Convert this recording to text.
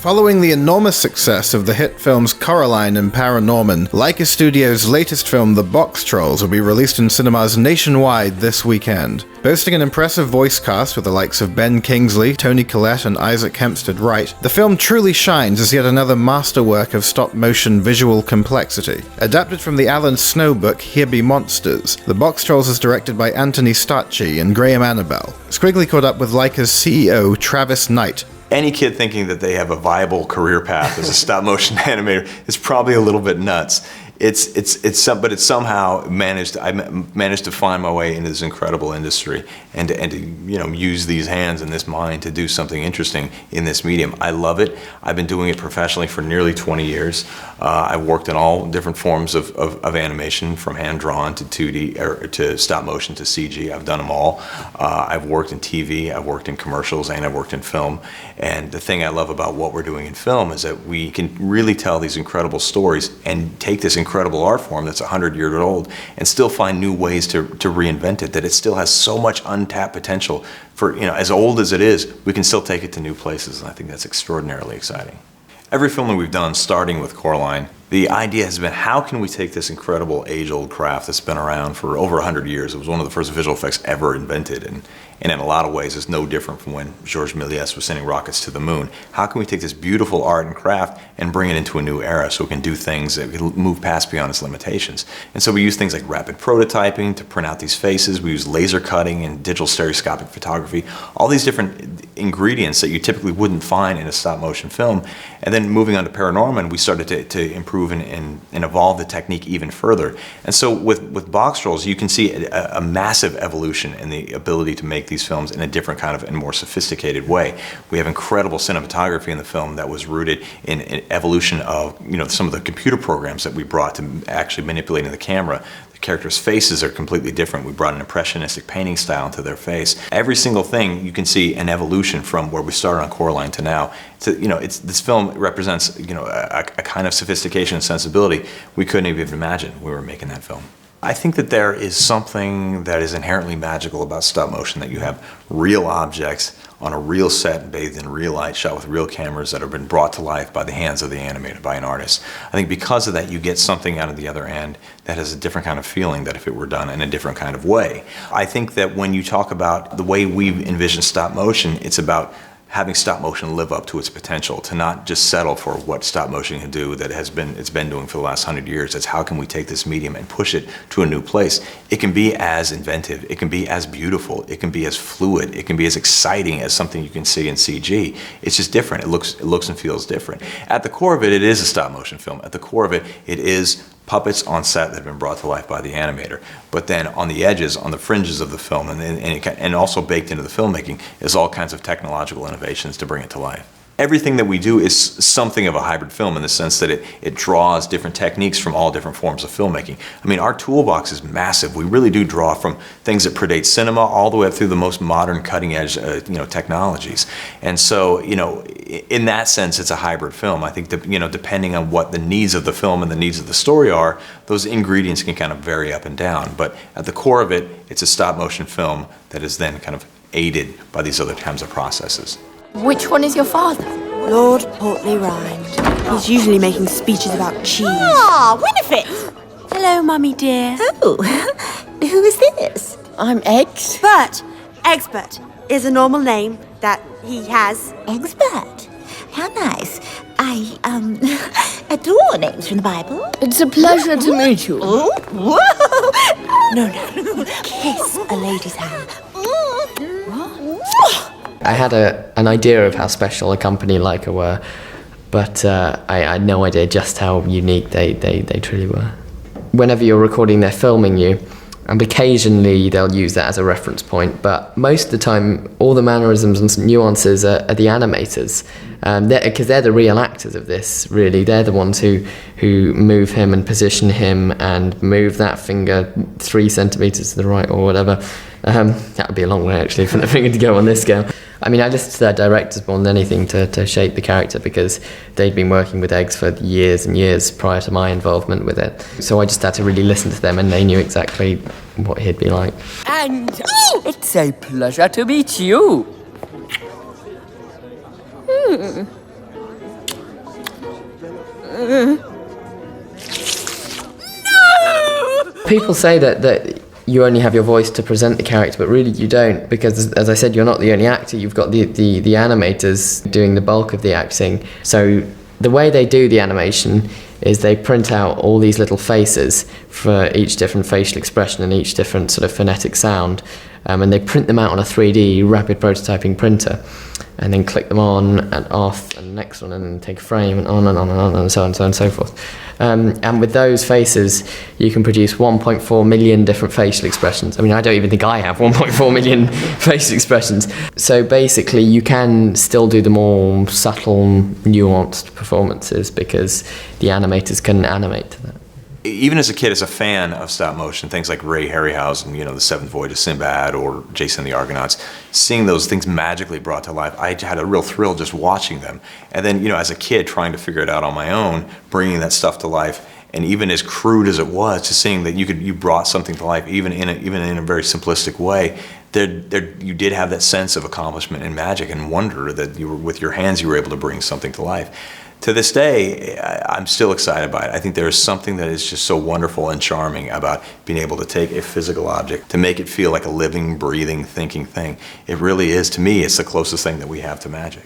Following the enormous success of the hit films Coraline and ParaNorman, Laika Studios' latest film, The Boxtrolls, will be released in cinemas nationwide this weekend. Boasting an impressive voice cast with the likes of Ben Kingsley, Toni Collette, and Isaac Hempstead-Wright, the film truly shines as yet another masterwork of stop-motion visual complexity. Adapted from the Alan Snow book Here Be Monsters, The Boxtrolls is directed by Anthony Stacchi and Graham Annabelle. Skwigly caught up with Laika's C.E.O. Travis Knight. Any kid thinking that they have a viable career path as a stop-motion animator is probably a little bit nuts. But it's somehow I managed to find my way into this incredible industry and to use these hands and this mind to do something interesting in this medium. I love it. I've been doing it professionally for nearly 20 years. I've worked in all different forms of animation, from hand-drawn to 2D or to stop-motion to CG. I've done them all. I've worked in TV, I've worked in commercials, and I've worked in film. And the thing I love about what we're doing in film is that we can really tell these incredible stories and take this incredible art form that's 100 years old and still find new ways to reinvent it, that it still has so much untapped potential for, as old as it is, we can still take it to new places, and I think that's extraordinarily exciting. Every film that we've done, starting with Coraline, the idea has been, how can we take this incredible age-old craft that's been around for over 100 years? It was one of the first visual effects ever invented, and in a lot of ways it's no different from when Georges Méliès was sending rockets to the moon. How can we take this beautiful art and craft and bring it into a new era so it can do things that can move past beyond its limitations? And so we use things like rapid prototyping to print out these faces. We use laser cutting and digital stereoscopic photography, all these different ingredients that you typically wouldn't find in a stop-motion film. And then moving on to ParaNorman, we started to improve and evolve the technique even further. And so with Boxtrolls, you can see a massive evolution in the ability to make these films in a different kind of and more sophisticated way. We have incredible cinematography in the film that was rooted in an evolution of some of the computer programs that we brought to actually manipulating the camera. The characters' faces are completely different. We brought an impressionistic painting style into their face. Every single thing, you can see an evolution from where we started on Coraline to now. This film represents a kind of sophistication and sensibility we couldn't even imagine when we were making that film. I think that there is something that is inherently magical about stop motion, that you have real objects on a real set bathed in real light, shot with real cameras that have been brought to life by the hands of the animator, by an artist. I think because of that, you get something out of the other end that has a different kind of feeling than if it were done in a different kind of way. I think that when you talk about the way we envision stop motion, it's about having stop motion live up to its potential, to not just settle for what stop motion can do that it's been doing for the last 100 years. It's how can we take this medium and push it to a new place. It can be as inventive, it can be as beautiful, it can be as fluid, it can be as exciting as something you can see in CG. It's just different. It looks and feels different. At the core of it, it is a stop motion film. At the core of it, it is puppets on set that have been brought to life by the animator. But then on the edges, on the fringes of the film, and also baked into the filmmaking, is all kinds of technological innovations to bring it to life. Everything that we do is something of a hybrid film in the sense that it draws different techniques from all different forms of filmmaking. I mean, our toolbox is massive. We really do draw from things that predate cinema all the way up through the most modern, cutting-edge, technologies. And so, in that sense, it's a hybrid film. I think that, depending on what the needs of the film and the needs of the story are, those ingredients can kind of vary up and down. But at the core of it, it's a stop-motion film that is then kind of aided by these other kinds of processes. Which one is your father? Lord Portly Rind. He's usually making speeches about cheese. Ah, Winifred! Hello, Mummy dear. Oh, who is this? I'm Eggs. Expert is a normal name that he has. Expert? How nice. I, adore names from the Bible. It's a pleasure to meet you. Oh, whoa! No. Kiss a lady's hand. I had an idea of how special a company Laika were, but I had no idea just how unique they truly were. Whenever you're recording, they're filming you, and occasionally they'll use that as a reference point, but most of the time all the mannerisms and nuances are the animators, because they're the real actors of this, really. They're the ones who move him and position him and move that finger 3 centimetres to the right or whatever. That would be a long way actually for the finger to go on this scale. I mean, I listened to their directors more than anything to shape the character, because they'd been working with eggs for years and years prior to my involvement with it. So I just had to really listen to them, and they knew exactly what he'd be like. And it's a pleasure to meet you. People say that you only have your voice to present the character, but really you don't, because as I said, you're not the only actor. You've got the animators doing the bulk of the acting. So the way they do the animation is they print out all these little faces for each different facial expression and each different sort of phonetic sound, and they print them out on a 3D rapid prototyping printer, and then click them on and off, and the next one, and then take a frame, and on and on and on, and so on and so forth. And with those faces, you can produce 1.4 million different facial expressions. I mean, I don't even think I have 1.4 million facial expressions. So basically, you can still do the more subtle, nuanced performances, because the animators can animate to that. Even as a kid, as a fan of stop motion, things like Ray Harryhausen, The Seventh Voyage of Sinbad, or Jason and the Argonauts, seeing those things magically brought to life, I had a real thrill just watching them. And then, as a kid, trying to figure it out on my own, bringing that stuff to life, and even as crude as it was, just seeing that you brought something to life, even in a very simplistic way. You did have that sense of accomplishment and magic and wonder that with your hands you were able to bring something to life. To this day, I'm still excited by it. I think there is something that is just so wonderful and charming about being able to take a physical object, to make it feel like a living, breathing, thinking thing. It really is, to me, it's the closest thing that we have to magic.